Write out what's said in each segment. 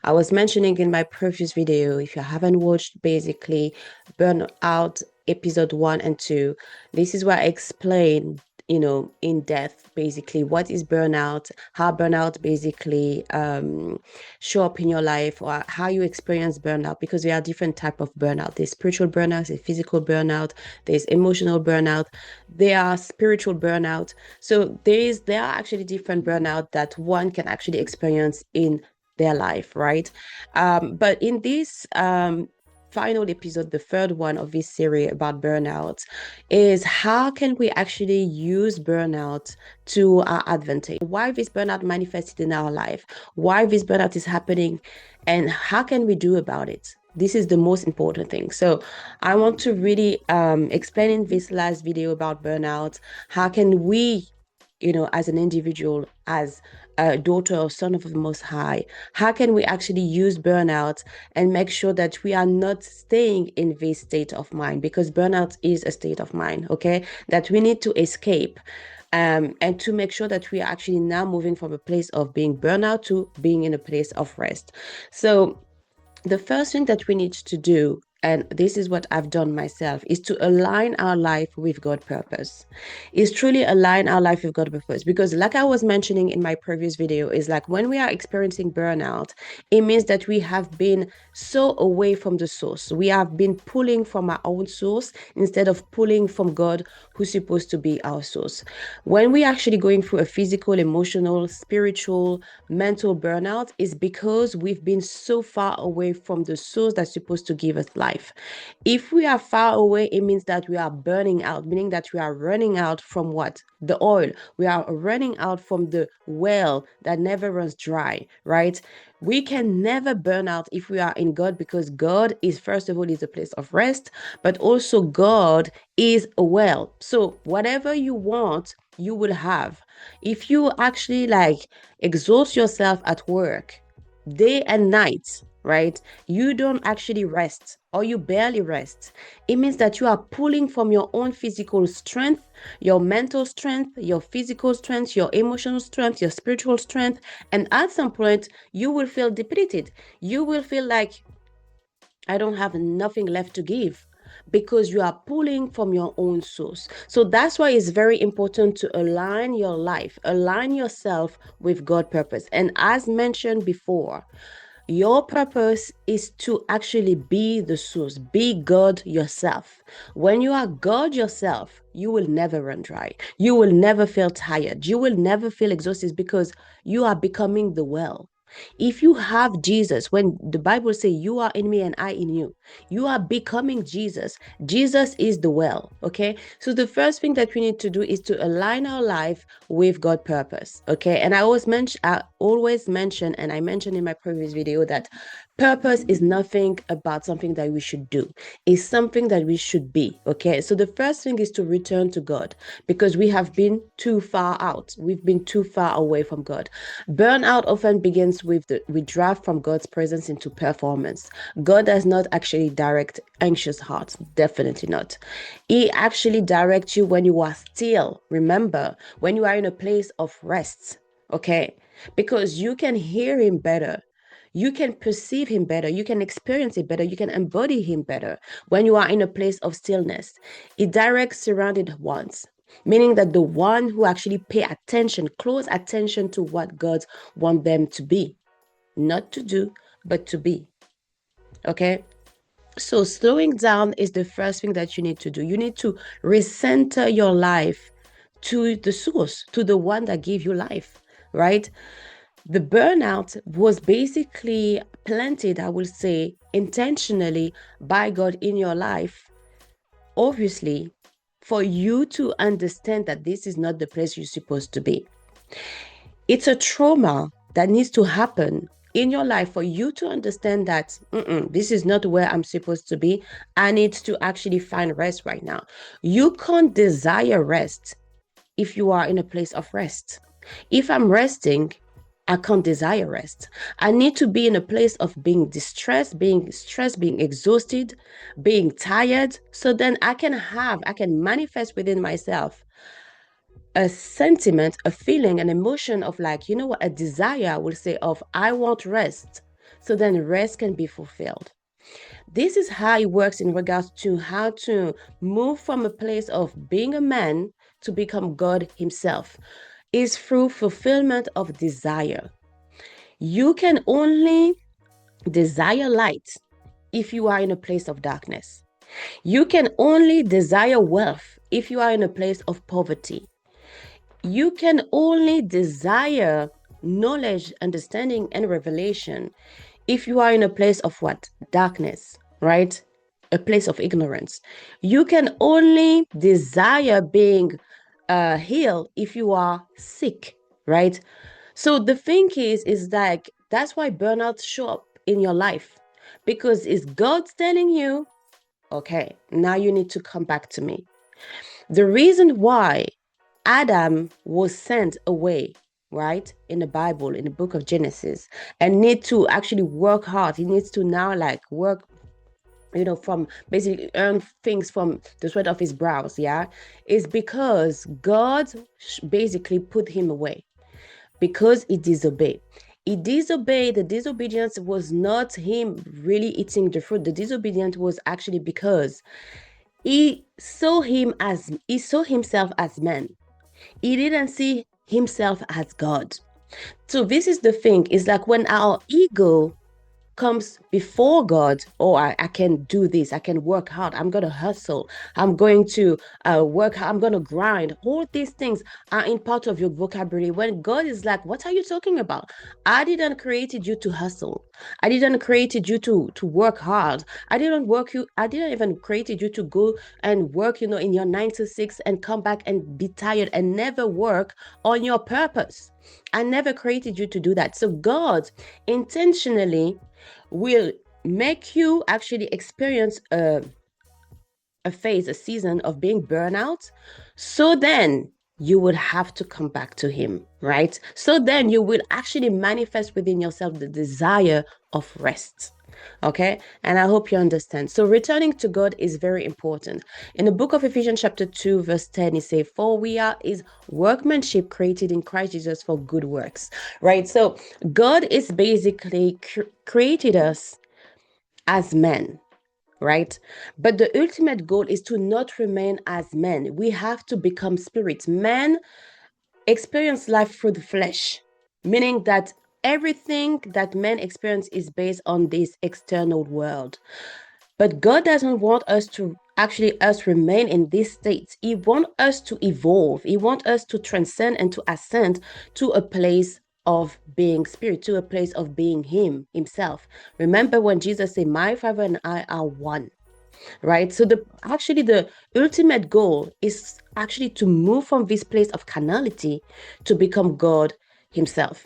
I was mentioning in my previous video, if you haven't watched basically Burnout episode 1 and 2, this is where I explain, in depth basically what is burnout, how burnout basically show up in your life, or how you experience burnout, because there are different type of burnout. There's spiritual burnout, there's physical burnout, there's emotional burnout, there are spiritual burnout. So there are actually different burnout that one can actually experience in their life, right? But in this final episode, the third one of this series about burnout, is how can we actually use burnout to our advantage? Why this burnout manifested in our life? Why this burnout is happening? And how can we do about it? This is the most important thing. So I want to really explain in this last video about burnout. How can we, as an individual, as a daughter or son of the Most High, how can we actually use burnout and make sure that we are not staying in this state of mind? Because burnout is a state of mind, okay? That we need to escape. And to make sure that we are actually now moving from a place of being burnout to being in a place of rest. So the first thing that we need to do, and this is what I've done myself, is to align our life with God's purpose. Is truly align our life with God's purpose. Because like I was mentioning in my previous video, is like when we are experiencing burnout, it means that we have been so away from the source. We have been pulling from our own source instead of pulling from God, who's supposed to be our source. When we actually going through a physical, emotional, spiritual, mental burnout, is because we've been so far away from the source that's supposed to give us life. If we are far away, it means that we are burning out, meaning that we are running out from what? The oil. We are running out from the well that never runs dry, right? We can never burn out if we are in God, because God is, first of all, is a place of rest, but also God is a well. So whatever you want, you will have. If you actually like exhaust yourself at work day and night, right? You don't actually rest, or you barely rest. It means that you are pulling from your own physical strength, your mental strength, your physical strength, your emotional strength, your spiritual strength. And at some point, you will feel depleted. You will feel like, I don't have nothing left to give, because you are pulling from your own source. So that's why it's very important to align your life, align yourself with God's purpose. And as mentioned before, your purpose is to actually be the source, be God yourself. When you are God yourself, you will never run dry. You will never feel tired. You will never feel exhausted, because you are becoming the well. If you have Jesus, when the Bible says you are in me and I in you, you are becoming Jesus. Jesus is the well, okay? So the first thing that we need to do is to align our life with God's purpose, okay? And I always mention, and I mentioned in my previous video, that purpose is nothing about something that we should do. It's something that we should be, okay? So the first thing is to return to God, because we have been too far out. We've been too far away from God. Burnout often begins with the withdrawal from God's presence into performance. God does not actually direct anxious hearts, definitely not. He actually directs you when you are still. Remember, when you are in a place of rest, okay? Because you can hear him better. You can perceive him better. You can experience it better. You can embody him better when you are in a place of stillness. It directs surrounded ones, meaning that the one who actually pay attention, close attention to what God wants them to be, not to do, but to be. Okay? So slowing down is the first thing that you need to do. You need to recenter your life to the source, to the one that gave you life, right? The burnout was basically planted, I will say, intentionally by God in your life, obviously, for you to understand that this is not the place you're supposed to be. It's a trauma that needs to happen in your life for you to understand that this is not where I'm supposed to be. I need to actually find rest right now. You can't desire rest if you are in a place of rest. If I'm resting, I can't desire rest. I need to be in a place of being distressed, being stressed, being exhausted, being tired, so then I can manifest within myself a sentiment, a feeling, an emotion of like, you know what, a desire, I will say, of I want rest. so then rest can be fulfilled. This is how it works in regards to how to move from a place of being a man to become God Himself, is through fulfillment of desire. You can only desire light if you are in a place of darkness. You can only desire wealth if you are in a place of poverty. You can only desire knowledge, understanding, and revelation if you are in a place of what? Darkness, right? A place of ignorance. You can only desire being healed if you are sick, right? So the thing is like that's why burnout show up in your life because it's God telling you, okay, now you need to come back to me. The reason why Adam was sent away, right, in the Bible, in the book of Genesis, and need to actually work hard. He needs to now like work, from basically earn things from the sweat of his brows, yeah, is because God basically put him away because he disobeyed. He disobeyed. The disobedience was not him really eating the fruit. The disobedience was actually because he saw himself as man. He didn't see himself as God. So this is the thing. It's like when our ego comes before God, oh, I can do this, I can work hard, I'm going to hustle, I'm going to work, I'm going to grind. All these things are in part of your vocabulary when God is like, what are you talking about? I didn't created you to hustle. I didn't created you to work hard. I didn't even created you to go and work, in your 9 to 6 and come back and be tired and never work on your purpose. I never created you to do that. So God intentionally will make you actually experience a phase, a season of being burnout. So then you would have to come back to Him, right? So then you will actually manifest within yourself the desire of rest. Okay. And I hope you understand. So returning to God is very important. In the book of Ephesians, chapter 2, verse 10, it says, for we are His workmanship created in Christ Jesus for good works, right? So God is basically created us as men, right? But the ultimate goal is to not remain as men. We have to become spirits. Men experience life through the flesh, meaning that everything that men experience is based on this external world. But God doesn't want us to actually us remain in this state. He wants us to evolve. He wants us to transcend and to ascend to a place of being spirit, to a place of being himself. Remember when Jesus said, my Father and I are one, right? So the ultimate goal is actually to move from this place of carnality to become God Himself.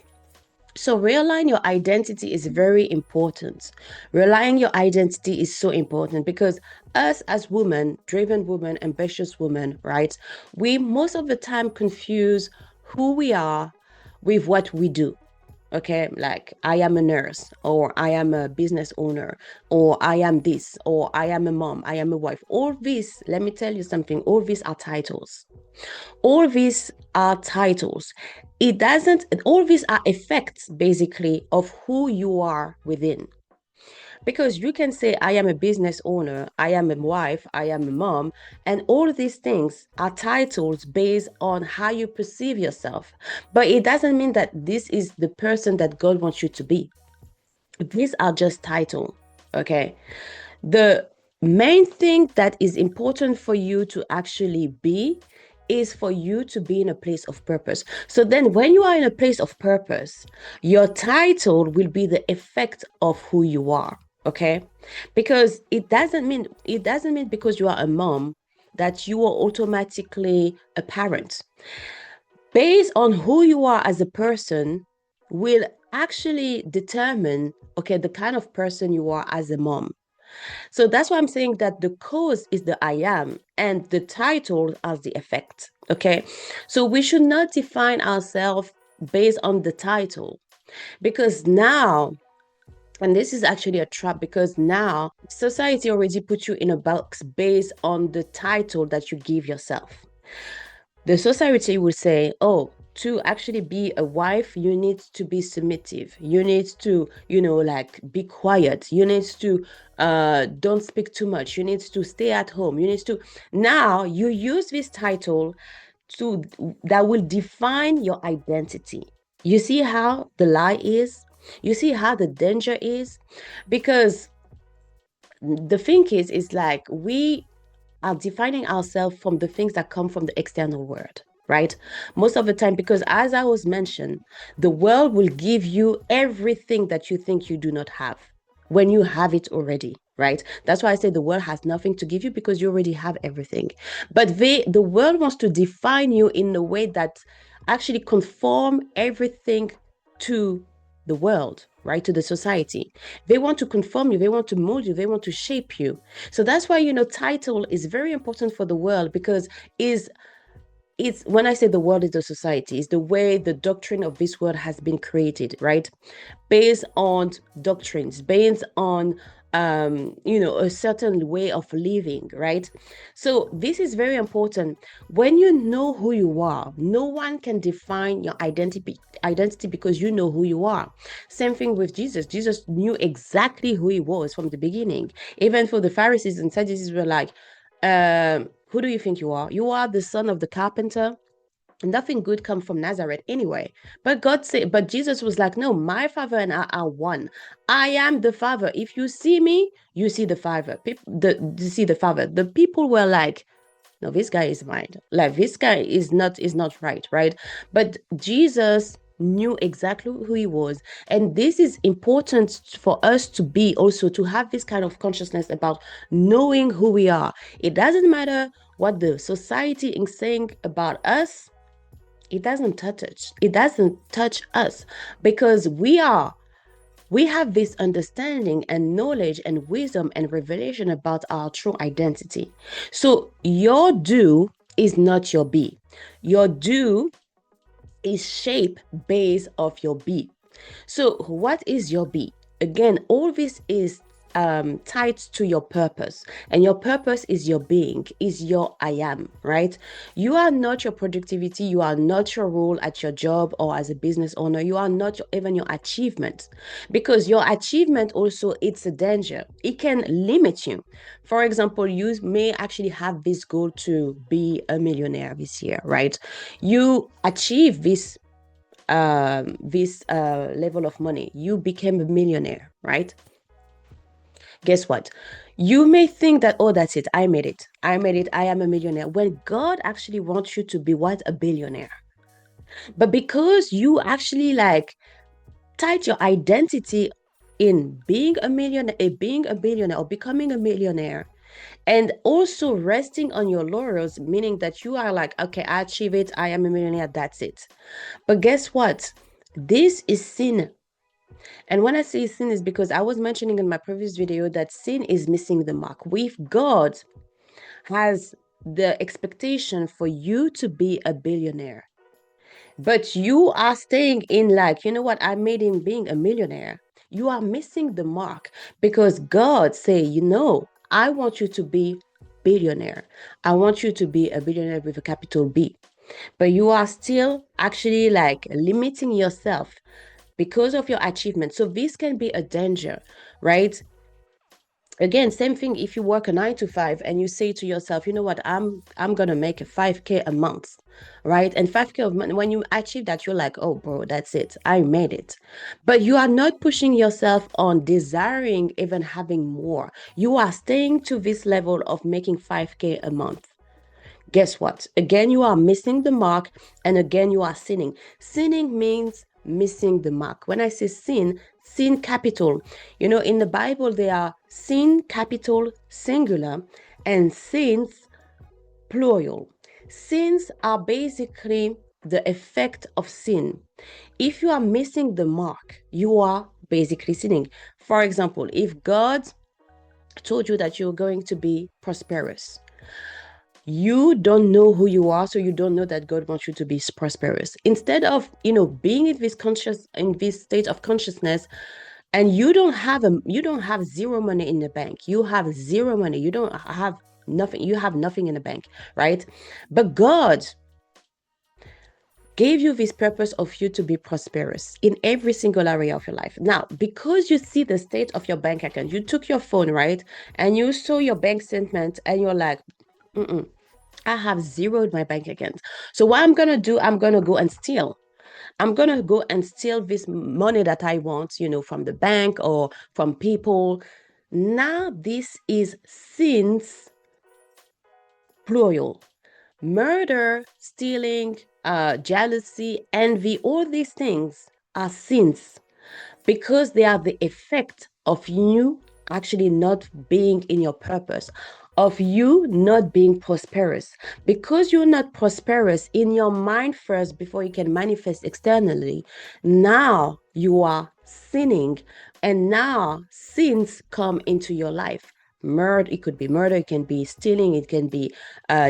So realign your identity is very important. Realigning your identity is so important because us as women, driven women, ambitious women, right? We most of the time confuse who we are with what we do. Okay, like I am a nurse, or I am a business owner, or I am this, or I am a mom, I am a wife. All these, let me tell you something, all these are titles. All these are titles. It doesn't, all these are effects basically of who you are within. Because you can say, I am a business owner, I am a wife, I am a mom, and all these things are titles based on how you perceive yourself. But it doesn't mean that this is the person that God wants you to be. These are just titles, okay? The main thing that is important for you to actually be is for you to be in a place of purpose. So then when you are in a place of purpose, your title will be the effect of who you are, okay? Because it doesn't mean because you are a mom that you are automatically a parent. Based on who you are as a person will actually determine, okay, the kind of person you are as a mom. So that's why I'm saying that the cause is the I am and the title as the effect. Okay. So we should not define ourselves based on the title because now, and this is actually a trap because now society already put you in a box based on the title that you give yourself. The society will say, oh, to actually be a wife, you need to be submissive. You need to, like be quiet. You need to don't speak too much. You need to stay at home. You need to now you use this title to that will define your identity. You see how the lie is? You see how the danger is? Because the thing is like we are defining ourselves from the things that come from the external world, right? Most of the time, because as I was mentioned, the world will give you everything that you think you do not have when you have it already, right? That's why I say the world has nothing to give you because you already have everything. But the world wants to define you in a way that actually conform everything to the world, right? To the society. They want to conform you, they want to mold you, they want to shape you. So that's why, title is very important for the world because is it's when I say the world is the society, is the way the doctrine of this world has been created, right? Based on doctrines, based on a certain way of living, right? So this is very important. When you know who you are, no one can define your identity because you know who you are. Same thing with Jesus. Jesus knew exactly who he was from the beginning. Even for the Pharisees and Sadducees were like, who do you think you are? You are the son of the carpenter. Nothing good come from Nazareth anyway. But Jesus was like, no, my father and I are one. I am the father. If you see me, you see the father. You see the father. The people were like, no, this guy is mine. Like this guy is not right, right? But Jesus knew exactly who he was, and this is important for us to be also to have this kind of consciousness about knowing who we are. It doesn't matter what the society is saying about us. It doesn't touch us because we have this understanding and knowledge and wisdom and revelation about our true identity. So your do is not your be. Your do is shape based off your be. So what is your be? Again, all this is tied to your purpose, and your purpose is your being, is your I am, right? You are not your productivity, you are not your role at your job or as a business owner, you are not even your achievement, because your achievement also, it's a danger. It can limit you. For example, you may actually have this goal to be a millionaire this year, right? You achieve this level of money, you became a millionaire, right? Guess what? You may think that, oh, that's it, I made it, I am a millionaire, when God actually wants you to be what? A billionaire. But because you actually like tied your identity in being a billionaire or becoming a millionaire, and also resting on your laurels, meaning that you are like, okay, I achieve it, I am a millionaire, that's it. But guess what? This is sin. And when I say sin is because I was mentioning in my previous video that sin is missing the mark. With God has the expectation for you to be a billionaire. But you are staying in like, you know what, I made him being a millionaire. You are missing the mark because God say, I want you to be billionaire. I want you to be a billionaire with a capital B. But you are still actually like limiting yourself because of your achievement. So this can be a danger, right? Again, same thing if you work a 9 to 5 and you say to yourself, you know what, I'm gonna make a 5K a month, right? And 5K of money, when you achieve that, you're like, oh bro, that's it, I made it. But you are not pushing yourself on desiring even having more. You are staying to this level of making 5K a month. Guess what? Again, you are missing the mark, and again, you are sinning. Sinning means missing the mark. When I say sin, sin capital. In the Bible, there are sin capital singular and sins plural. Sins are basically the effect of sin. If you are missing the mark, you are basically sinning. For example, if God told you that you're going to be prosperous, you don't know who you are, so you don't know that God wants you to be prosperous. Instead of being in this state of consciousness, and you don't have zero money in the bank, you have zero money, you don't have nothing, you have nothing in the bank, right? But God gave you this purpose of you to be prosperous in every single area of your life. Now, because you see the state of your bank account, you took your phone, right? And you saw your bank statement and you're like, mm-mm, I have zeroed my bank account. So what I'm gonna do, I'm gonna go and steal. I'm gonna go and steal this money that I want, from the bank or from people. Now this is sins plural. Murder, stealing, jealousy, envy, all these things are sins because they are the effect of you actually not being in your purpose, of you not being prosperous. Because you're not prosperous in your mind first before you can manifest externally, now you are sinning, and now sins come into your life. Murder, it could be murder, it can be stealing, it can be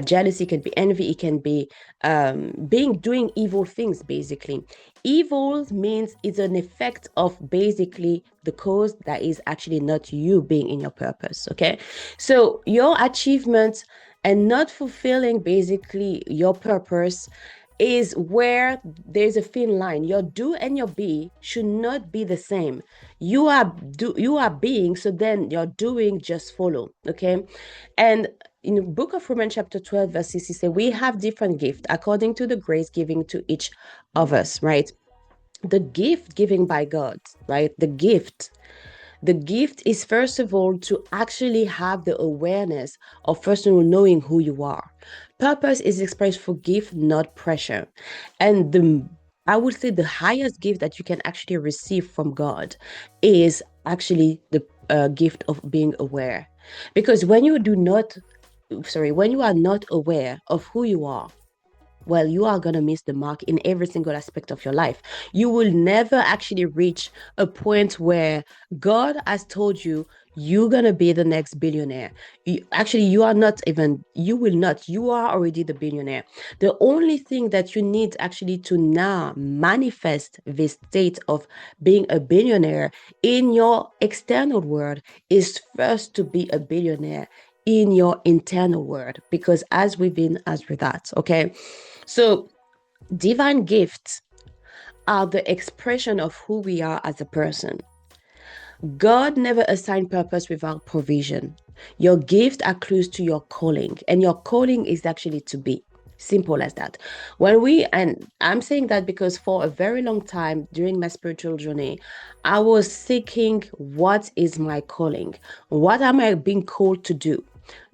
jealousy, it can be envy, it can be doing evil things, basically. Evil means it's an effect of basically the cause that is actually not you being in your purpose. Okay. So your achievements and not fulfilling basically your purpose is where there's a thin line. Your do and your be should not be the same. You are being, so then your doing just follow. Okay. And in the book of Romans chapter 12 verse 6, he said we have different gifts according to the grace given to each of us, right? The gift given by God, right? The gift is first of all to actually have the awareness of first of all knowing who you are. Purpose is expressed for gift, not pressure. And I would say the highest gift that you can actually receive from God is actually the gift of being aware. Because when you are not aware of who you are, well, you are going to miss the mark in every single aspect of your life. You will never actually reach a point where God has told you you're going to be the next billionaire. You are not even, you will not, you are already the billionaire. The only thing that you need actually to now manifest this state of being a billionaire in your external world is first to be a billionaire in your internal world, because as within, as without. Okay. So, divine gifts are the expression of who we are as a person. God never assigned purpose without provision. Your gifts are clues to your calling, and your calling is actually to be. Simple as that. And I'm saying that because for a very long time during my spiritual journey, I was seeking what is my calling? What am I being called to do?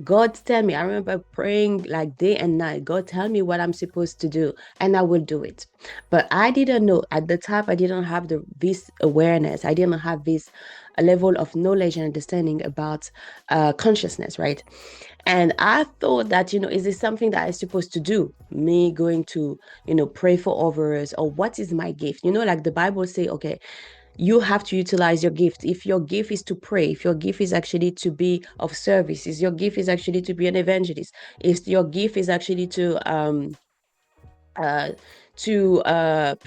God tell me, I remember praying like day and night, God tell me what I'm supposed to do and I will do it. But I didn't know at the time, I didn't have this awareness. I didn't have this level of knowledge and understanding about consciousness, right? And I thought that, is this something that I'm supposed to do? Me going to, pray for others, or what is my gift? Like the Bible say, okay, you have to utilize your gift. If your gift is to pray, if your gift is actually to be of service, if your gift is actually to be an evangelist, if your gift is actually uh to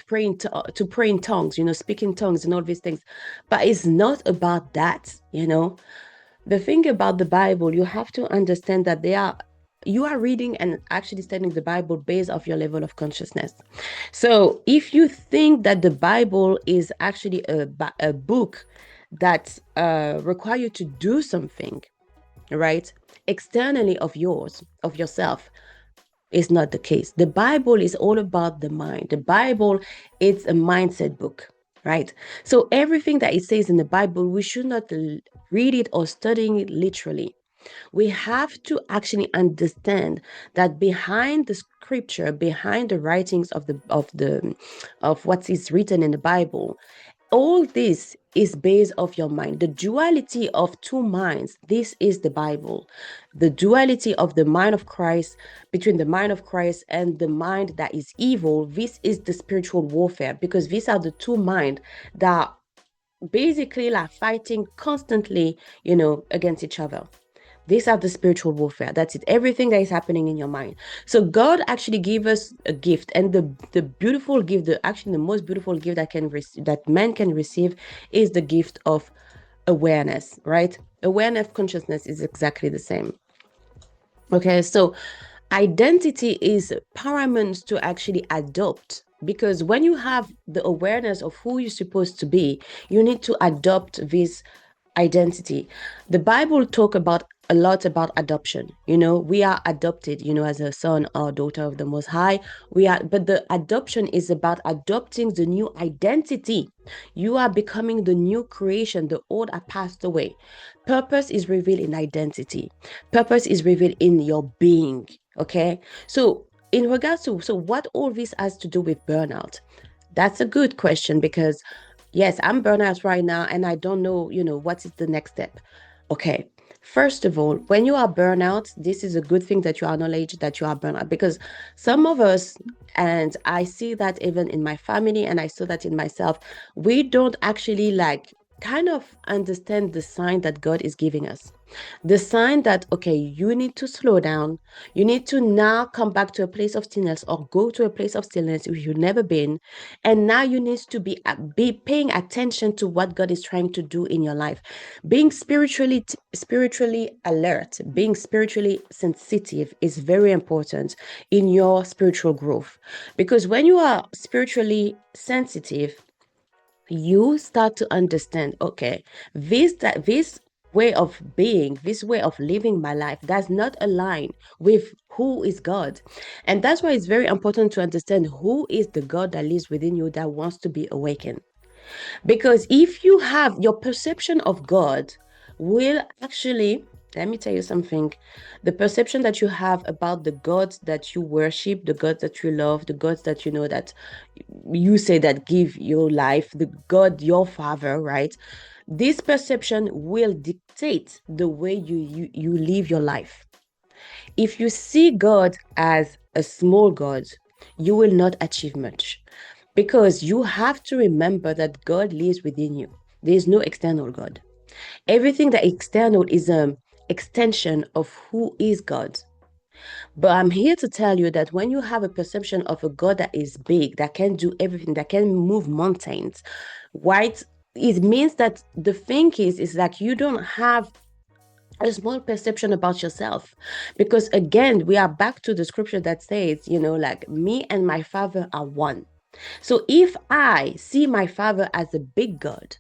pray in tongues, speak in tongues and all these things. But it's not about that. The thing about the Bible, you have to understand that you are reading and actually studying the Bible based off your level of consciousness. So if you think that the Bible is actually a book that require you to do something, right, externally of yourself, is not the case. The Bible is all about the mind. The Bible, it's a mindset book, right? So everything that it says in the Bible, we should not read it or studying it literally. We have to actually understand that behind the scripture, behind the writings of what is written in the Bible, all this is based off your mind. The duality of two minds, this is the Bible. The duality of the mind of Christ, between the mind of Christ and the mind that is evil, this is the spiritual warfare, because these are the two minds that basically like fighting constantly, against each other. These are the spiritual warfare. That's it. Everything that is happening in your mind. So God actually gave us a gift, and the beautiful gift, the most beautiful gift that man can receive is the gift of awareness, right? Awareness, consciousness is exactly the same. Okay, so identity is paramount to actually adopt because when you have the awareness of who you're supposed to be, you need to adopt this identity. The Bible talk about a lot about adoption. We are adopted, as a son or daughter of the Most High. But the adoption is about adopting the new identity. You are becoming the new creation. The old are passed away. Purpose is revealed in identity. Purpose is revealed in your being. Okay. So in regards to, so what all this has to do with burnout? That's a good question because yes, I'm burnout right now and I don't know, what is the next step. Okay. First of all, when you are burnout, this is a good thing that you acknowledge that you are burnout because some of us, and I see that even in my family and I saw that in myself, we don't actually like kind of understand the sign that God is giving us. The sign that, okay, you need to slow down. You need to now come back to a place of stillness or go to a place of stillness if you've never been. And now you need to be paying attention to what God is trying to do in your life. Being spiritually alert, being spiritually sensitive is very important in your spiritual growth. Because when you are spiritually sensitive, you start to understand, okay, this way of being, this way of living my life does not align with who is God. And that's why it's very important to understand who is the God that lives within you that wants to be awakened. Because if you have your perception of God will actually, let me tell you something. The perception that you have about the gods that you worship, the gods that you love, the gods that you know that you say that give your life, the God, your father, right? This perception will dictate the way you live your life. If you see God as a small God, you will not achieve much because you have to remember that God lives within you. There is no external God. Everything that external is an extension of who is God. But I'm here to tell you that when you have a perception of a God that is big, that can do everything, that can move mountains, right? It means that the thing is like you don't have a small perception about yourself. Because again, we are back to the scripture that says, like me and my father are one. So if I see my father as a big God,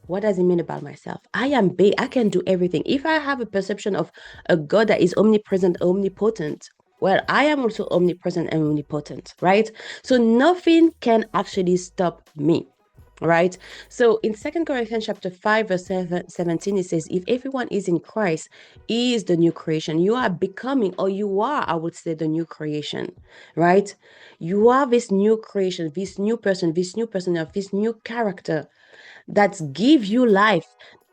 what does it mean about myself? I am big. I can do everything. If I have a perception of a God that is omnipresent, omnipotent, well, I am also omnipresent and omnipotent, right? So nothing can actually stop me. Right. So in 2 Corinthians chapter 5, verse 17, it says, if everyone is in Christ, he is the new creation. You are becoming, or you are, I would say, the new creation, right? You are this new creation, this new person, of this new character that give you life.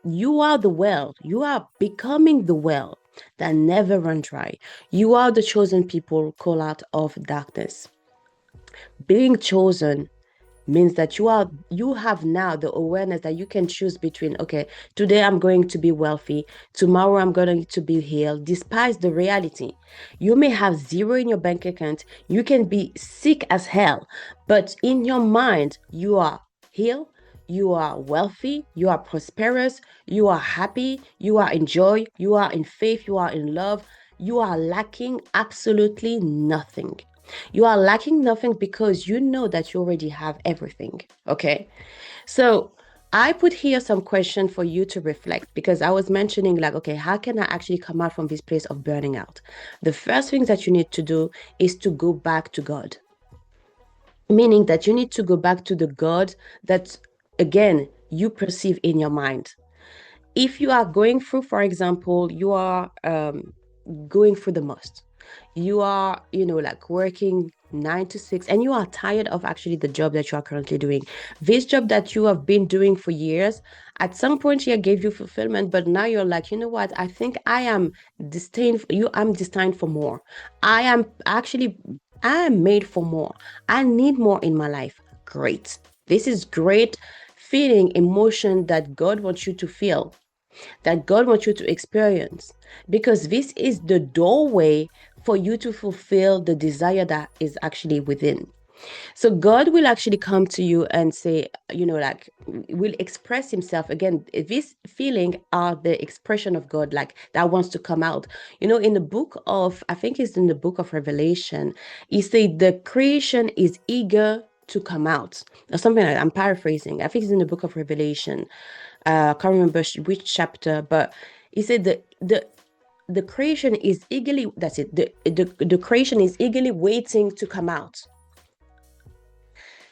You are the well. You are becoming the well that never run dry. You are the chosen people called out of darkness. Being chosen means that you have now the awareness that you can choose between, okay, today I'm going to be wealthy, tomorrow I'm going to be healed. Despite the reality, you may have zero in your bank account, you can be sick as hell, but in your mind you are healed, you are wealthy, you are prosperous, you are happy, you are in joy, you are in faith, you are in love, you are lacking absolutely nothing. You are lacking nothing because you know that you already have everything. Okay. So I put here some question for you to reflect because I was mentioning like, okay, how can I actually come out from this place of burning out? The first thing that you need to do is to go back to God, meaning that you need to go back to the God that, again, you perceive in your mind. If you are going through, for example, you are going through the most, you are, like working 9 to 6, and you are tired of actually the job that you are currently doing. This job that you have been doing for years, at some point here gave you fulfillment, but now you're like, you know what? I think I am destined for you. I'm destined for more. I am made for more. I need more in my life. Great. This is great feeling emotion that God wants you to feel, that God wants you to experience, because this is the doorway for you to fulfill the desire that is actually within. So God will actually come to you and say, like, will express himself again. This feeling are the expression of God, like that wants to come out. In the book of, I think it's in the book of Revelation, he said the creation is eager to come out, or something like that. I'm paraphrasing. I think it's in the book of Revelation. I can't remember which chapter, but he said the creation is eagerly, that's it, the creation is eagerly waiting to come out.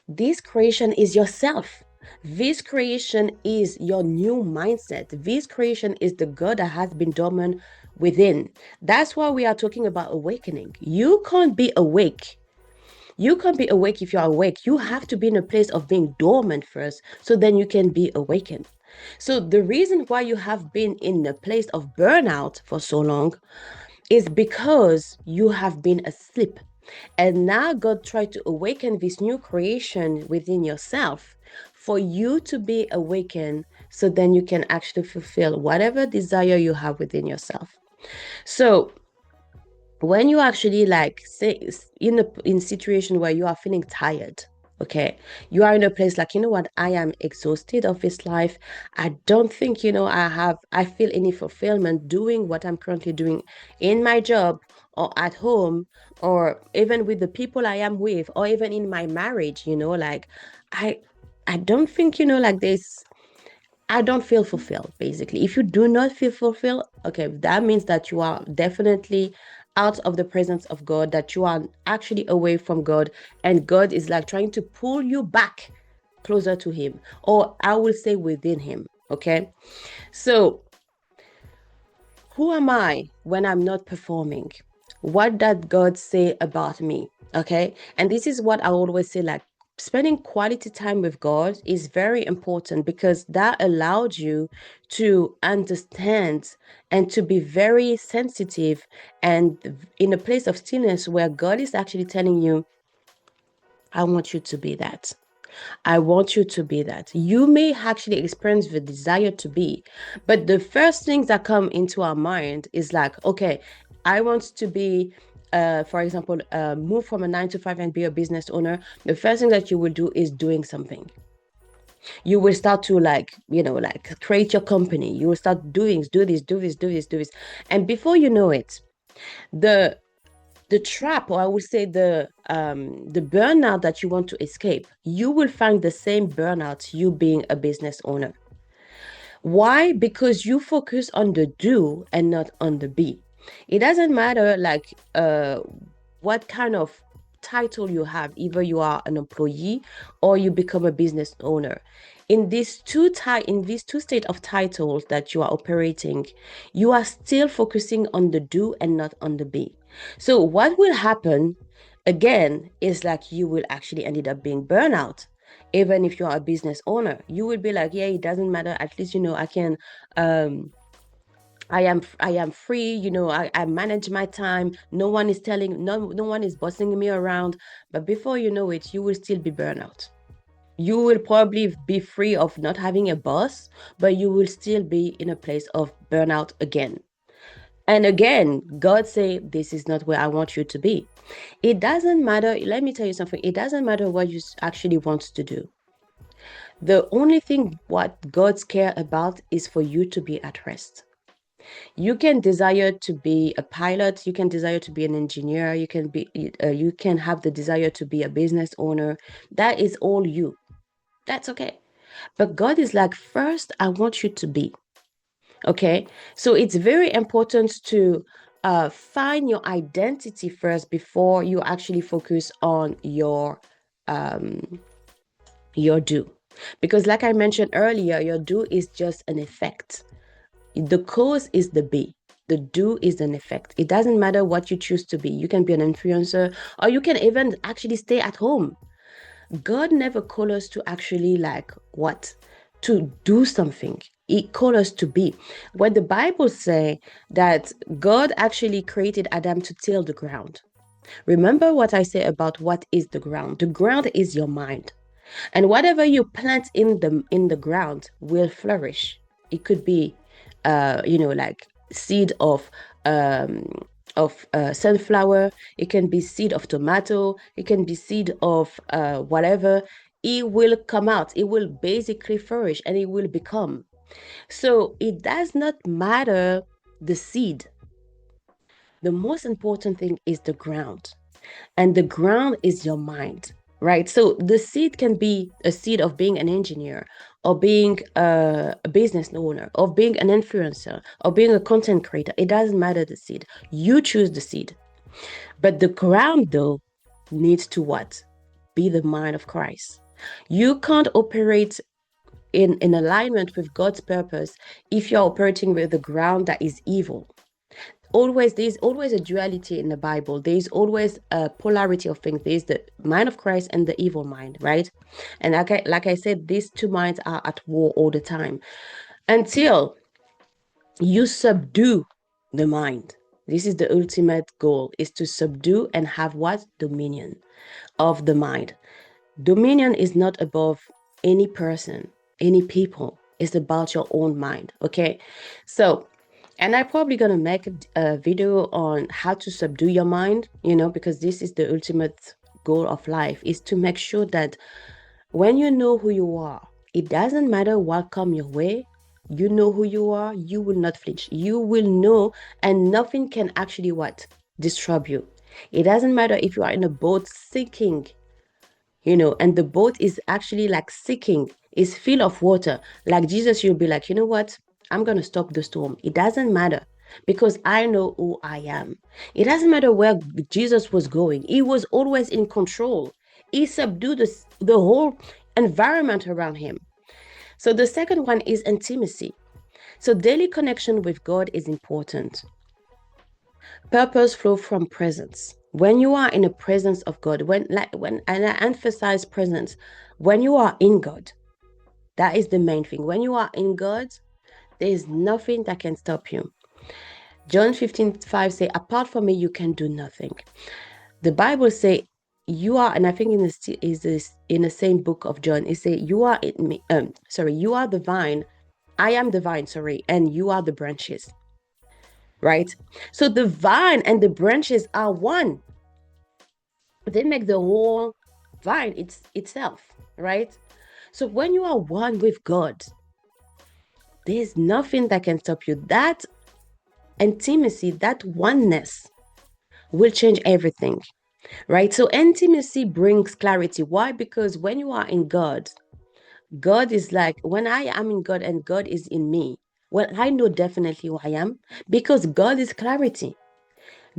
This creation is yourself. This creation is your new mindset. This creation is the God that has been dormant within. That's why we are talking about awakening. You can't be awake. You can't be awake if you're awake. You have to be in a place of being dormant first, so then you can be awakened. So the reason why you have been in a place of burnout for so long is because you have been asleep. And now God tried to awaken this new creation within yourself for you to be awakened, so then you can actually fulfill whatever desire you have within yourself. So when you actually like say in situation where you are feeling tired, okay, you are in a place like, you know what, I am exhausted of this life. I don't think, I feel any fulfillment doing what I'm currently doing in my job or at home, or even with the people I am with, or even in my marriage, like i I don't think, like this, I don't feel fulfilled, basically. If you do not feel fulfilled, okay, that means that you are definitely out of the presence of God, that you are actually away from God, and God is like trying to pull you back closer to Him, or I will say within Him, okay? So, who am I when I'm not performing? What does God say about me? Okay. And this is what I always say, like, spending quality time with God is very important, because that allowed you to understand and to be very sensitive and in a place of stillness where God is actually telling you, I want you to be that. I want you to be that. You may actually experience the desire to be, but the first things that come into our mind is like, okay, I want to be, for example, move from a 9 to 5 and be a business owner. The first thing that you will do is doing something. You will start to like, like create your company. You will start doing, do this, do this, do this, do this. And before you know it, the the trap, or I would say the burnout that you want to escape, you will find the same burnout you being a business owner. Why? Because you focus on the do and not on the be. It doesn't matter like what kind of title you have, either you are an employee or you become a business owner. In these two state of titles that you are operating, you are still focusing on the do and not on the be. So what will happen again is like you will actually end up being burnout. Even if you are a business owner, you will be like, yeah, it doesn't matter, at least I can I am free, I manage my time. No one is bossing me around. But before you know it, you will still be burnout. You will probably be free of not having a boss, but you will still be in a place of burnout again. And again, God say, this is not where I want you to be. It doesn't matter. Let me tell you something. It doesn't matter what you actually want to do. The only thing what God's care about is for you to be at rest. You can desire to be a pilot, you can desire to be an engineer, you can have the desire to be a business owner. That is all you. That's okay. But God is like, first, I want you to be. Okay. So it's very important to find your identity first before you actually focus on um your do. Because like I mentioned earlier, your do is just an effect. The cause is the be. The do is an effect. It doesn't matter what you choose to be. You can be an influencer, or you can even actually stay at home. God never called us to actually like what? To do something. He called us to be. When the Bible say that God actually created Adam to till the ground. Remember what I say about what is the ground? The ground is your mind. And whatever you plant in the ground will flourish. It could be like seed of sunflower. It can be seed of tomato. It can be seed of whatever. It will come out. It will basically flourish and it will become. So it does not matter the seed. The most important thing is the ground, and the ground is your mind. right? So the seed can be a seed of being an engineer, or being a business owner, of being an influencer, or being a content creator. It doesn't matter the seed. You choose the seed. But the ground, though, needs to what? Be the mind of Christ. You can't operate in alignment with God's purpose if you're operating with the ground that is evil. There's always a duality in the Bible. There's always a polarity of things. There's the mind of Christ and the evil mind, right? And like I said, these two minds are at war all the time until you subdue the mind. This is the ultimate goal, is to subdue and have what? Dominion of the mind. Dominion is not above any person, any people. It's about your own mind. Okay. So, and I'm probably going to make a video on how to subdue your mind, because this is the ultimate goal of life, is to make sure that when you know who you are, it doesn't matter what come your way. You know who you are, you will not flinch. You will know, and nothing can actually what? Disturb you. It doesn't matter if you are in a boat sinking, and the boat is actually like sinking, is full of water. Like Jesus, you'll be like, you know what? I'm going to stop the storm. It doesn't matter because I know who I am. It doesn't matter where Jesus was going. He was always in control. He subdued the whole environment around him. So the second one is intimacy. So daily connection with God is important. Purpose flow from presence. When you are in the presence of God, when and I emphasize presence, when you are in God, that is the main thing. When you are in God, there is nothing that can stop you. John 15:5 say, apart from me, you can do nothing. The Bible say you are, and I think in the same book of John, it say you are in me. You are the vine, I am the vine, and you are the branches. Right? So the vine and the branches are one. They make the whole vine itself, right? So when you are one with God, there's nothing that can stop you. That intimacy, that oneness will change everything, right? So intimacy brings clarity. Why? Because when you are in God, God is like, when I am in God and God is in me, well, I know definitely who I am because God is clarity.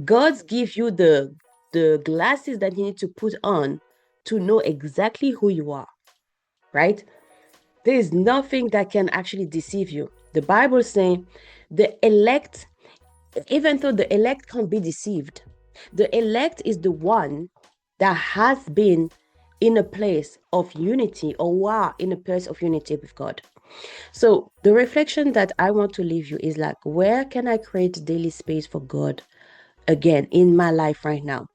God gives you the glasses that you need to put on to know exactly who you are, right? There is nothing that can actually deceive you. The Bible saying the elect, even though the elect can't be deceived, the elect is the one that has been in a place of unity, or are in a place of unity with God. So the reflection that I want to leave you is like, where can I create daily space for God again in my life right now?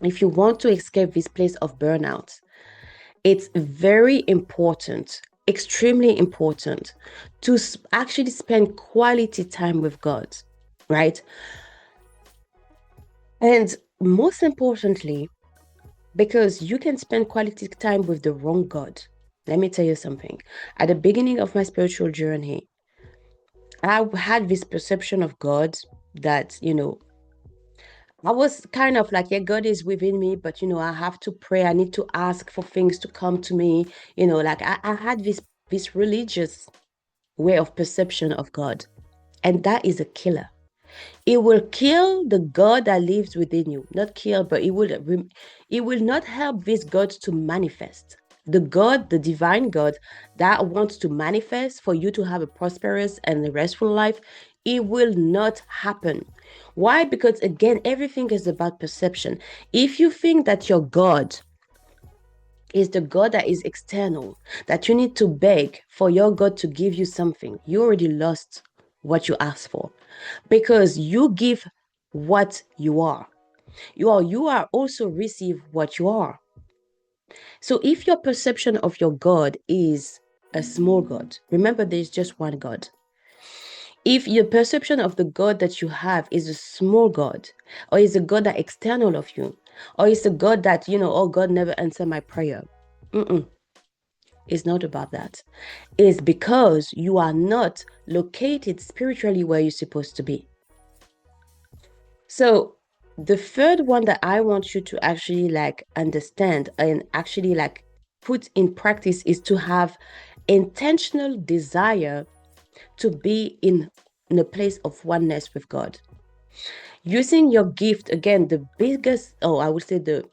If you want to escape this place of burnout, it's very important, extremely important, to actually spend quality time with God, right? And most importantly, because you can spend quality time with the wrong God. Let me tell you something. At the beginning of my spiritual journey, I had this perception of God that, I was kind of like, yeah, God is within me, but I have to pray. I need to ask for things to come to me. Like I had this religious way of perception of God. And that is a killer. It will kill the God that lives within you. Not kill, but it will not help this God to manifest. The God, the divine God that wants to manifest for you to have a prosperous and a restful life, it will not happen. Why? Because again, everything is about perception. If you think that your God is the God that is external, that you need to beg for your God to give you something, you already lost what you asked for, because you give what you are. You are also receive what you are. So if your perception of your God is a small God, remember there's just one God. If your perception of the God that you have is a small God, or is a God that external of you, or is a God that, oh, God never answered my prayer. It's not about that. It's because you are not located spiritually where you're supposed to be. So The third one that I want you to actually like understand and actually like put in practice is to have intentional desire to be in a place of oneness with God. Using your gift, again, the biggest, oh, I would say the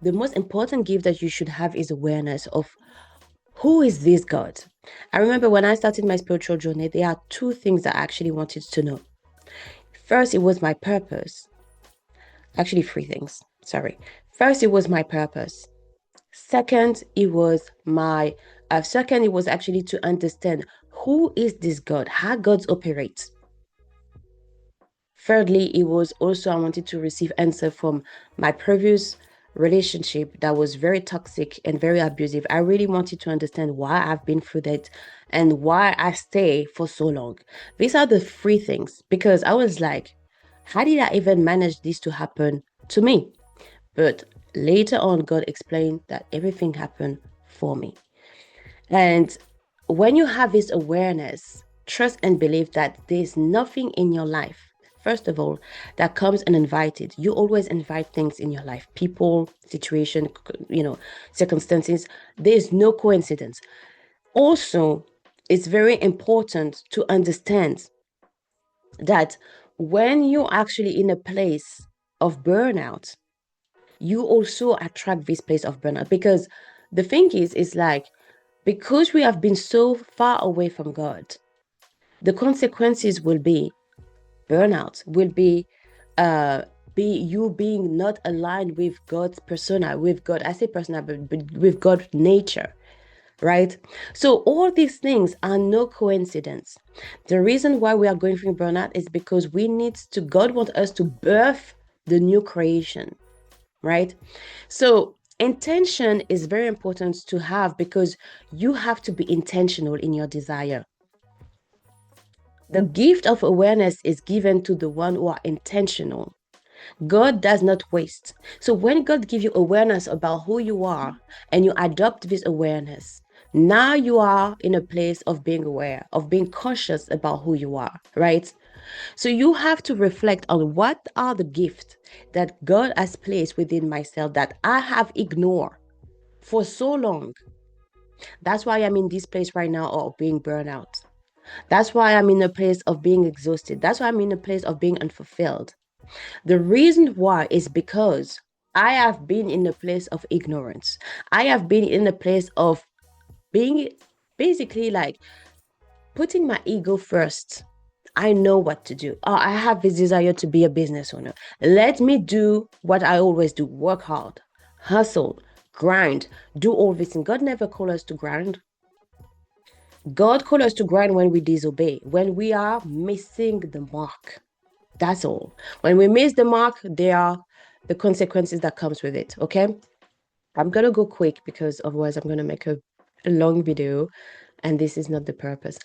most important gift that you should have is awareness of who is this God. I remember when I started my spiritual journey, there are two things that I actually wanted to know. First, it was my purpose. Actually, three things. Sorry. First, it was my purpose. Second, it was actually to understand who is this God, how God operates. Thirdly, it was also I wanted to receive answer from my previous relationship that was very toxic and very abusive. I really wanted to understand why I've been through that and why I stay for so long. These are the three things because I was like, how did I even manage this to happen to me? But later on, God explained that everything happened for me. And when you have this awareness, trust and believe that there's nothing in your life, first of all, that comes uninvited. You always invite things in your life, people, situation, circumstances. There's no coincidence. Also, it's very important to understand that when you're actually in a place of burnout, you also attract this place of burnout because the thing is like because we have been so far away from God, the consequences will be burnout, will uh be you being not aligned with God's persona, with God. I say persona, but with God's nature, right? So all these things are no coincidence. The reason why we are going through burnout is because God wants us to birth the new creation, right? So intention is very important to have because you have to be intentional in your desire. The gift of awareness is given to the one who are intentional. God does not waste. So when God gives you awareness about who you are and you adopt this awareness, now you are in a place of being aware, of being conscious about who you are, right? So you have to reflect on what are the gifts that God has placed within myself that I have ignored for so long. That's why I'm in this place right now of being burned out. That's why I'm in a place of being exhausted. That's why I'm in a place of being unfulfilled. The reason why is because I have been in a place of ignorance. I have been in a place of being basically like putting my ego first. I know what to do. Oh, I have this desire to be a business owner. Let me do what I always do, work hard, hustle, grind, do all this. And God never called us to grind. God called us to grind when we disobey, when we are missing the mark. That's all. When we miss the mark, there are the consequences that comes with it. Okay. I'm gonna go quick because otherwise I'm gonna make a long video, and this is not the purpose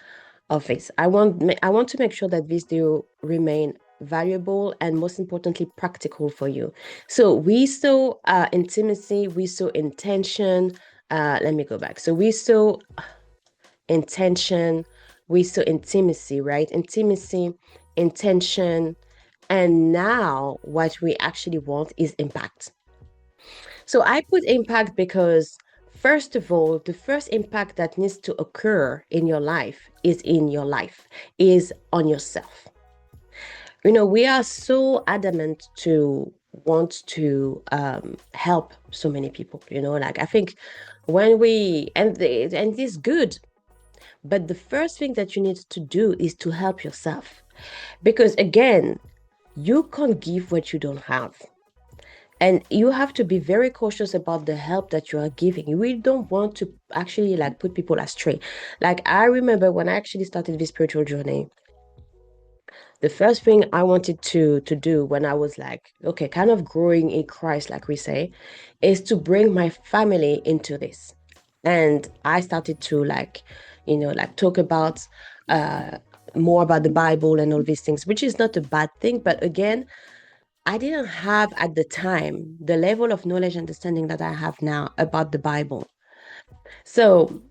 of this. I want to make sure that this video remain valuable and most importantly practical for you. So we saw intimacy, we saw intention. Let me go back. So we saw intention, we saw intimacy, right? Intimacy, intention, and now what we actually want is impact. So I put impact because, first of all, the first impact that needs to occur in your life, is on yourself. We are so adamant to want to help so many people, like I think when we, and it's good, but the first thing that you need to do is to help yourself. Because again, you can't give what you don't have. And you have to be very cautious about the help that you are giving. We don't want to actually like put people astray. Like I remember when I actually started this spiritual journey, the first thing I wanted to do when I was like, okay, kind of growing in Christ, like we say, is to bring my family into this. And I started to like talk about uh more about the Bible and all these things, which is not a bad thing. But again, I didn't have at the time the level of knowledge understanding that I have now about the Bible. So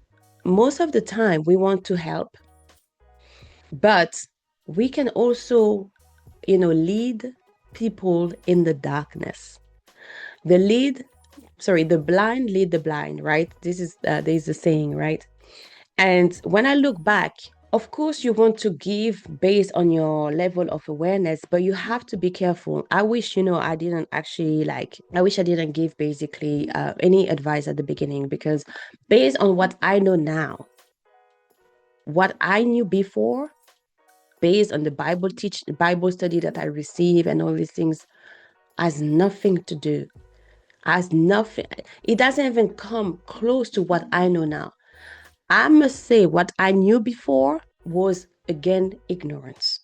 most of the time we want to help, but we can also, lead. people in the darkness. The blind lead the blind, right? This is the saying, right? And when I look back, of course, you want to give based on your level of awareness, but you have to be careful. I wish, I didn't actually I wish I didn't give basically any advice at the beginning, because based on what I know now, what I knew before, based on the Bible study that I received and all these things, has nothing to do, has nothing, it doesn't even come close to what I know now. I must say, what I knew before was, again, ignorance.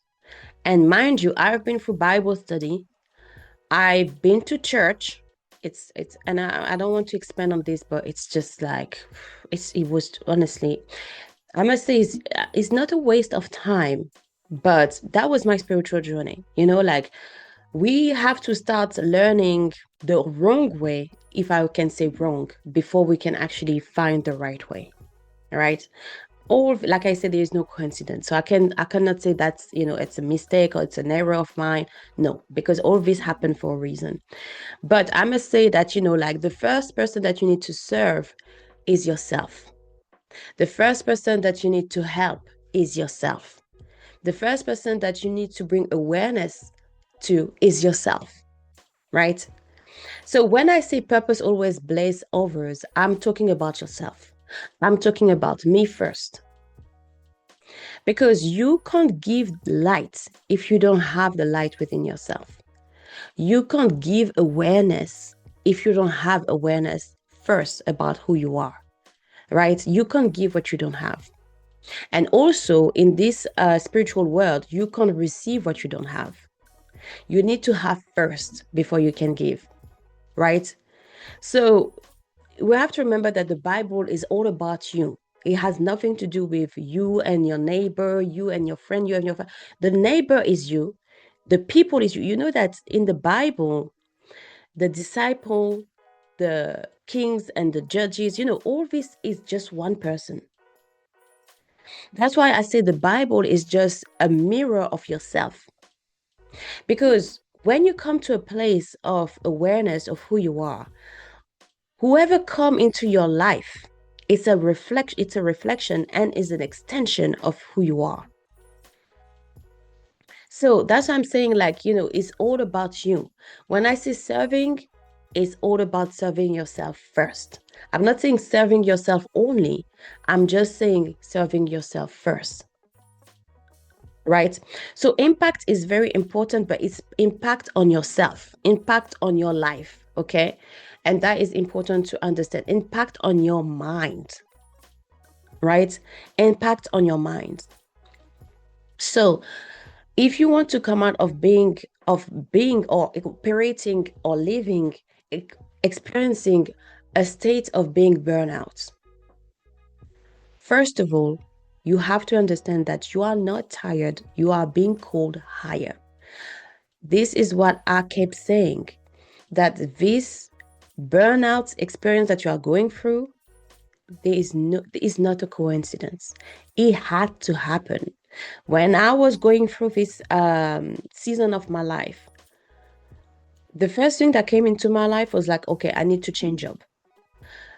And mind you, I've been through Bible study. I've been to church. And I don't want to expand on this, but it's just like, it was honestly, I must say, it's not a waste of time, but that was my spiritual journey. We have to start learning the wrong way, if I can say wrong, before we can actually find the right way. All right. All, like I said, there is no coincidence. So I cannot say that's, it's a mistake or it's an error of mine. No, because all this happened for a reason. But I must say that, like, the first person that you need to serve is yourself. The first person that you need to help is yourself. The first person that you need to bring awareness to is yourself, right? So when I say purpose always blaze overs, I'm talking about yourself. I'm talking about me first. Because you can't give light if you don't have the light within yourself. You can't give awareness if you don't have awareness first about who you are, right? You can't give what you don't have. And also in this spiritual world, you can't receive what you don't have. You need to have first before you can give, right? So we have to remember that the Bible is all about you. It has nothing to do with you and your neighbor, you and your friend, you and your friend. The neighbor is you. The people is you. You know that in the Bible, the disciple, the kings and the judges, all this is just one person. That's why I say the Bible is just a mirror of yourself. Because when you come to a place of awareness of who you are, whoever come into your life, it's a reflection and is an extension of who you are. So that's why I'm saying, it's all about you. When I say serving, it's all about serving yourself first. I'm not saying serving yourself only. I'm just saying serving yourself first. Right? So impact is very important, but it's impact on yourself, impact on your life. Okay. And that is important to understand. Impact on your mind. Right? Impact on your mind. So if you want to come out of being or operating or living, experiencing a state of being burnout, first of all, you have to understand that you are not tired. You are being called higher. This is what I kept saying, that this burnout experience that you are going through, there is not a coincidence. It had to happen. When I was going through this season of my life, the first thing that came into my life was like, okay, I need to change job.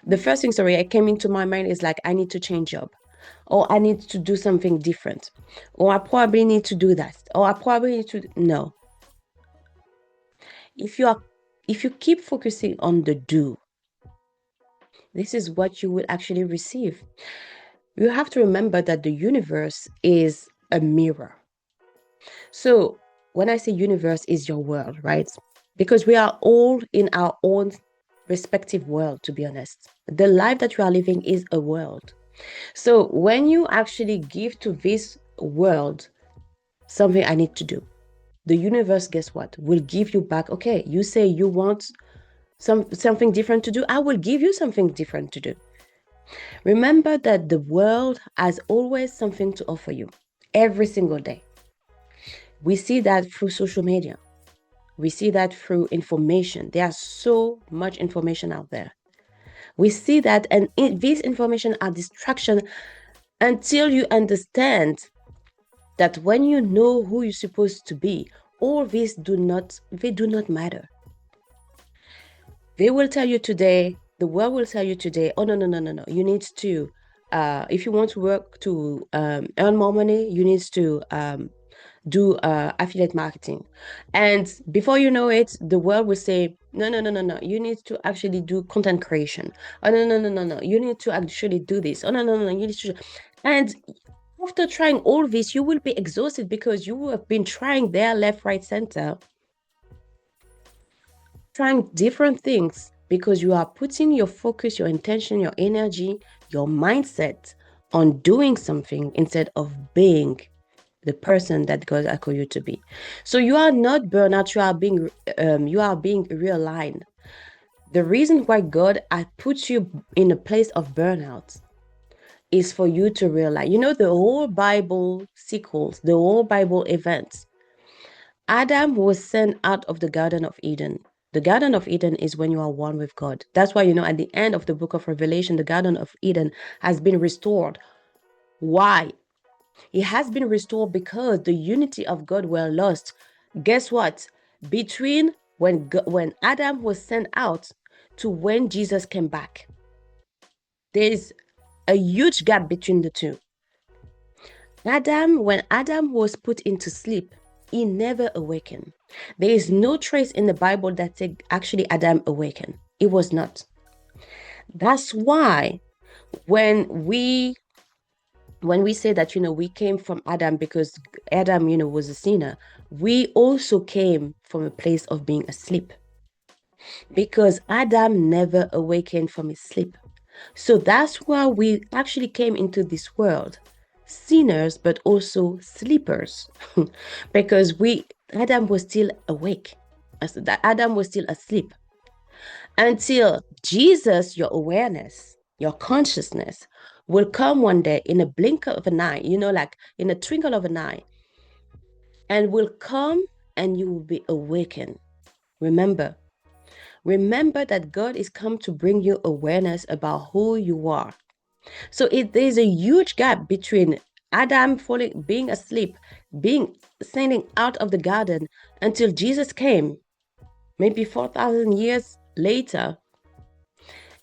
The first thing, I came into my mind is like, I need to change job, or I need to do something different, or I probably need to do that, or I probably need to, no. If you keep focusing on the do, this is what you will actually receive. You have to remember that the universe is a mirror. So when I say universe is your world, right? Because we are all in our own respective world, to be honest. The life that you are living is a world. So when you actually give to this world something I need to do, the universe, guess what, will give you back. Okay, you say you want something different to do, I will give you something different to do. Remember that the world has always something to offer you every single day. We see that through social media. We see that through information. There's so much information out there. We see that, and this information are distraction until you understand that when you know who you're supposed to be, all these do not matter. They will tell you today, the world will tell you today, oh, no, no, no, no, no. You need to, if you want to work to earn more money, you need to do affiliate marketing. And before you know it, the world will say, no, no, no, no, no. You need to actually do content creation. Oh, no, no, no, no, no. You need to actually do this. Oh, no, no, no, no. You need to. And after trying all this, you will be exhausted because you have been trying there, left, right, center, trying different things because you are putting your focus, your intention, your energy, your mindset on doing something instead of being the person that God has called you to be. So you are not burnout, you are being realigned. The reason why God has put you in a place of burnout is for you to realize, the whole Bible sequels, the whole Bible events. Adam was sent out of the Garden of Eden. The Garden of Eden is when you are one with God. That's why, at the end of the book of Revelation, the Garden of Eden has been restored. Why? It has been restored because the unity of God were lost. Guess what? Between when Adam was sent out to when Jesus came back, there is a huge gap between the two. When Adam was put into sleep, he never awakened. There is no trace in the Bible that said actually Adam awakened. It was not. That's why when we say that we came from Adam because Adam was a sinner, we also came from a place of being asleep because Adam never awakened from his sleep. So that's why we actually came into this world sinners but also sleepers because Adam was still awake. Adam was still asleep until Jesus, your awareness, your consciousness will come one day in a blink of an eye, like in a twinkle of an eye, and will come and you will be awakened. Remember that God is come to bring you awareness about who you are. So there's a huge gap between Adam being asleep, being sending out of the garden until Jesus came, maybe 4,000 years later,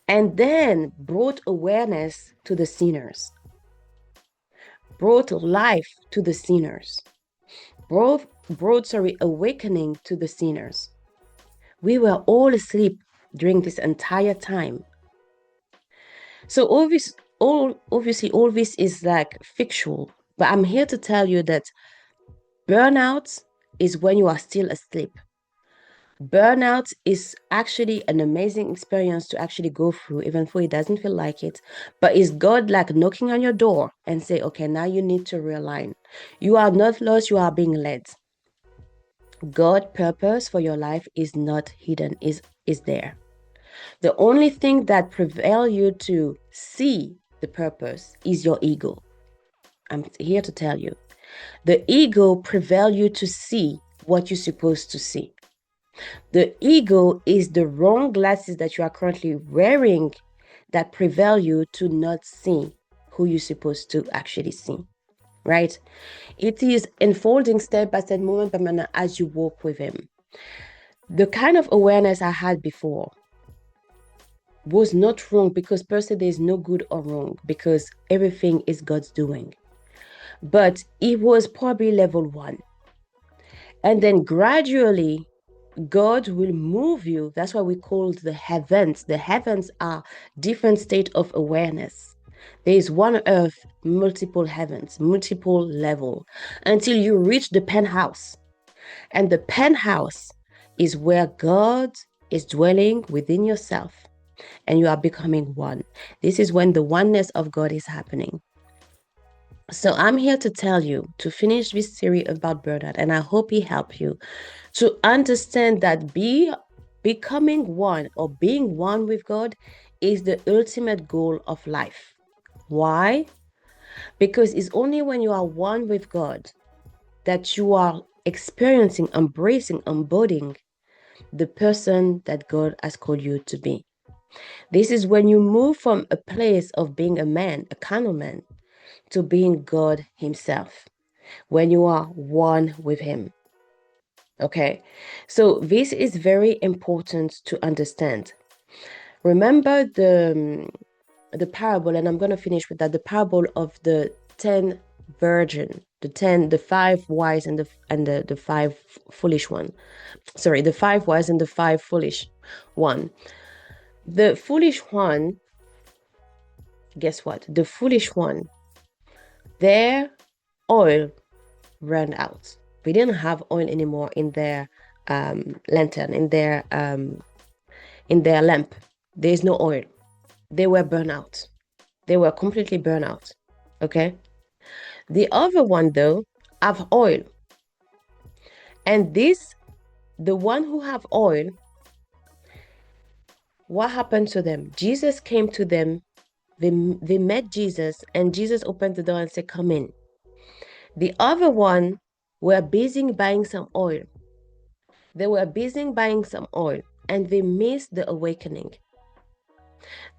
and then brought awareness to the sinners, brought life to the sinners, brought awakening to the sinners. We were all asleep during this entire time. So obviously all this is like fictional, but I'm here to tell you that burnout is when you are still asleep. Burnout is actually an amazing experience to actually go through, even though it doesn't feel like it. But is God like knocking on your door and say, okay, now you need to realign. You are not lost, you are being led. God's purpose for your life is not hidden, is there. The only thing that prevails you to see the purpose is your ego. I'm here to tell you. The ego prevails you to see what you're supposed to see. The ego is the wrong glasses that you are currently wearing that prevail you to not see who you're supposed to actually see, right? It is unfolding step by step, moment by moment as you walk with him. The kind of awareness I had before was not wrong because per se there is no good or wrong because everything is God's doing. But it was probably level 1. And then gradually God will move you. That's why we call the heavens. The heavens are different state of awareness. There is one earth, multiple heavens, multiple level, until you reach the penthouse. And the penthouse is where God is dwelling within yourself and you are becoming one. This is when the oneness of God is happening. So I'm here to tell you, to finish this series about burnout, and I hope it helped you to understand that becoming one or being one with God is the ultimate goal of life. Why? Because it's only when you are one with God that you are experiencing, embracing, embodying the person that God has called you to be. This is when you move from a place of being a man, a carnal man, to being God himself, when you are one with him. Okay. So this is very important to understand. Remember the parable, and I'm going to finish with that, the parable of the 10 virgin, the five wise and the five foolish one. Sorry, the five wise and the five foolish one. The foolish one, guess what? The foolish one, their oil ran out. We didn't have oil anymore in their lantern, in their lamp. There's no oil. They were burned out. They were completely burned out. Okay. The other one though have oil. And this, the one who have oil, what happened to them? Jesus came to them. They met Jesus, and Jesus opened the door and said, "Come in." The other one were busy buying some oil. They were busy buying some oil, and they missed the awakening.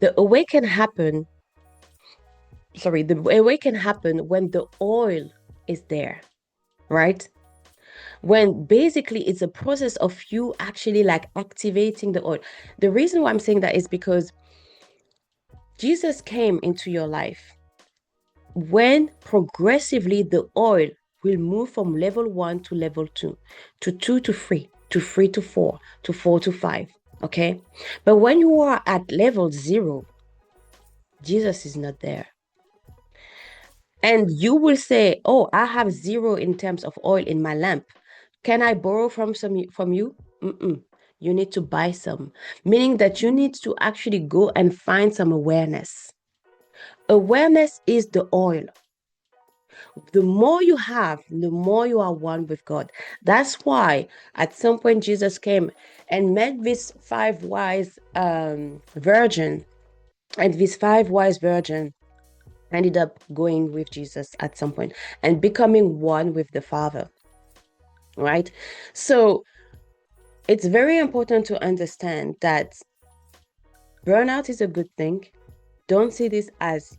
The awaken happened, sorry, the awaken happened when the oil is there, right? When basically it's a process of you actually like activating the oil. The reason why I'm saying that is because Jesus came into your life when progressively the oil will move from level 1 to level 2, to 2 to 3, to 3 to 4, to 4 to 5. Okay. But when you are at level 0, Jesus is not there. And you will say, "Oh, I have 0 in terms of oil in my lamp. Can I borrow from you?" Mm-mm. You need to buy some, meaning that you need to actually go and find some awareness. Awareness is the oil. The more you have, the more you are one with God. That's why at some point Jesus came and met this five wise virgin, and this five wise virgin ended up going with Jesus at some point and becoming one with the Father, right? So it's very important to understand that burnout is a good thing. Don't see this as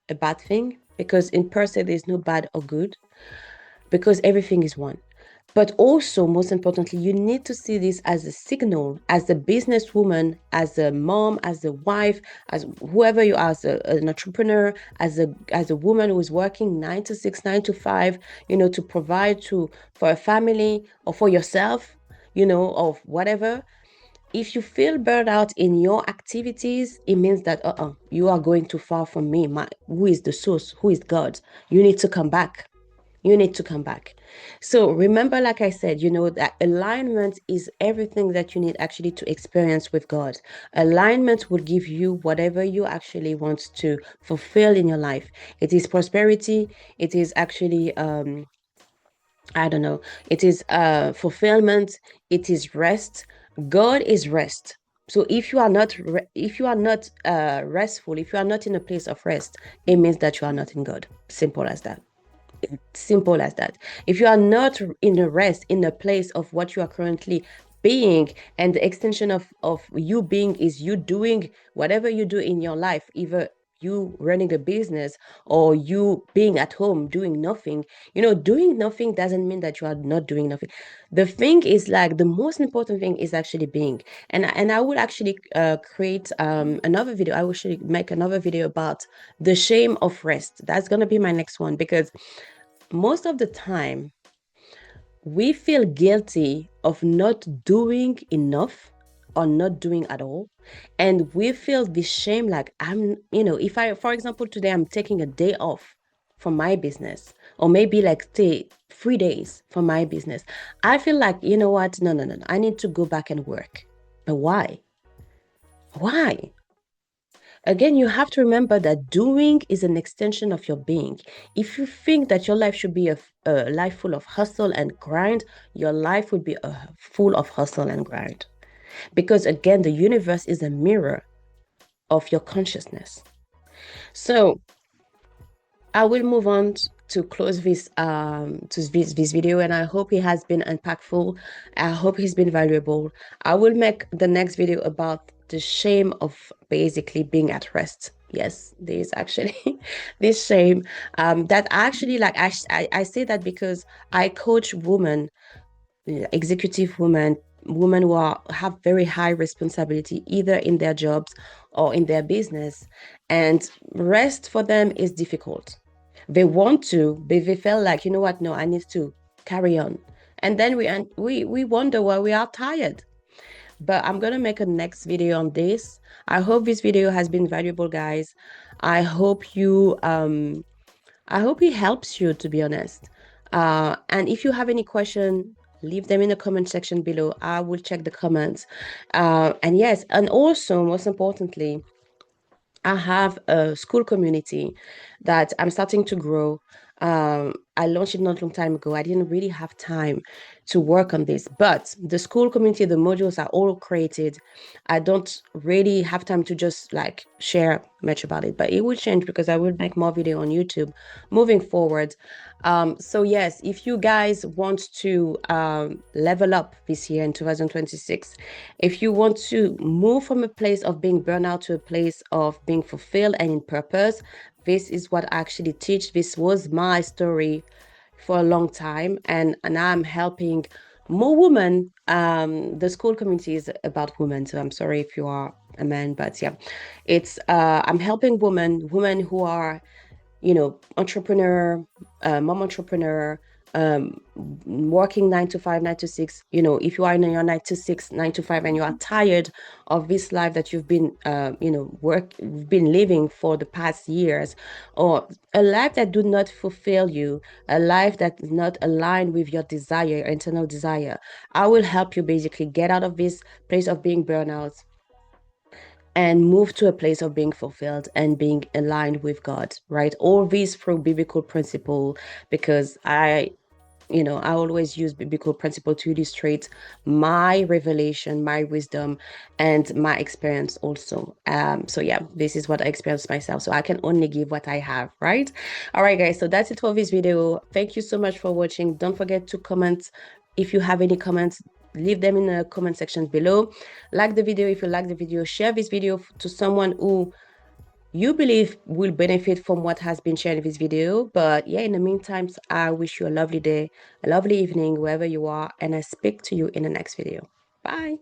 a bad thing, because in per se there's no bad or good, because everything is one. But also, most importantly, you need to see this as a signal, as a businesswoman, as a mom, as a wife, as whoever you are, as an entrepreneur, as a woman who is working 9 to 6, 9 to 5, to provide for a family or for yourself, of whatever. If you feel burned out in your activities, it means that you are going too far from me. Who is the source? Who is God? You need to come back. You need to come back. So remember, like I said, that alignment is everything that you need actually to experience with God. Alignment will give you whatever you actually want to fulfill in your life. It is prosperity. It is actually I don't know. It is fulfillment. It is rest. God is rest. So if you are not restful, if you are not in a place of rest, it means that you are not in God. Simple as that. Simple as that. If you are not in a rest, in a place of what you are currently being, and the extension of you being is you doing whatever you do in your life, either you running a business or you being at home doing nothing. Doing nothing doesn't mean that you are not doing nothing. The thing is, like, the most important thing is actually being. And I will actually create another video. I will actually make another video about the shame of rest. That's going to be my next one, because most of the time we feel guilty of not doing enough or not doing at all, and we feel this shame, like, if I, for example, today I'm taking a day off from my business, or maybe like stay 3 days from my business, I feel like, you know what, no, no, no, no, I need to go back and work. But why? Again, you have to remember that doing is an extension of your being. If you think that your life should be a life full of hustle and grind, your life would be full of hustle and grind. Because again, the universe is a mirror of your consciousness. So I will move on to close this video, and I hope it has been impactful. I hope it's been valuable. I will make the next video about the shame of basically being at rest. Yes, there is actually this shame that actually, like, I say that because I coach women executive women, women who have very high responsibility either in their jobs or in their business, and rest for them is difficult. They want to, but they feel like, you know what, no, I need to carry on. And then we wonder why we are tired. But I'm gonna make a next video on this. I hope this video has been valuable, guys. I hope you I hope it helps you, to be honest. And if you have any question, leave them in the comment section below. I will check the comments. And yes, and also most importantly, I have a school community that I'm starting to grow. I launched it not a long time ago. I didn't really have time to work on this, but the school community, the modules are all created. I don't really have time to just like share much about it, but it will change because I will make more video on YouTube moving forward. So yes, if you guys want to level up this year in 2026, if you want to move from a place of being burnout to a place of being fulfilled and in purpose, this is what I actually teach. This was my story for a long time, and I'm helping more women. The school community is about women, so I'm sorry if you are a man, but yeah, it's I'm helping women who are, you know, entrepreneur, mom entrepreneur, working 9 to 5, 9 to 6. You know, if you are in your 9 to 6, 9 to 5, and you are tired of this life that you've been, been living for the past years, or a life that do not fulfill you, a life that is not aligned with your desire, your internal desire, I will help you basically get out of this place of being burnout and move to a place of being fulfilled and being aligned with God, right? All these through biblical principle, because I always use biblical principle to illustrate my revelation, my wisdom, and my experience also. So yeah, this is what I experienced myself. So I can only give what I have, right? All right, guys. So that's it for this video. Thank you so much for watching. Don't forget to comment if you have any comments. Leave them in the comment section below. Like the video if you like the video. Share this video to someone who you believe will benefit from what has been shared in this video. But yeah, in the meantime, I wish you a lovely day, a lovely evening, wherever you are, and I speak to you in the next video. Bye.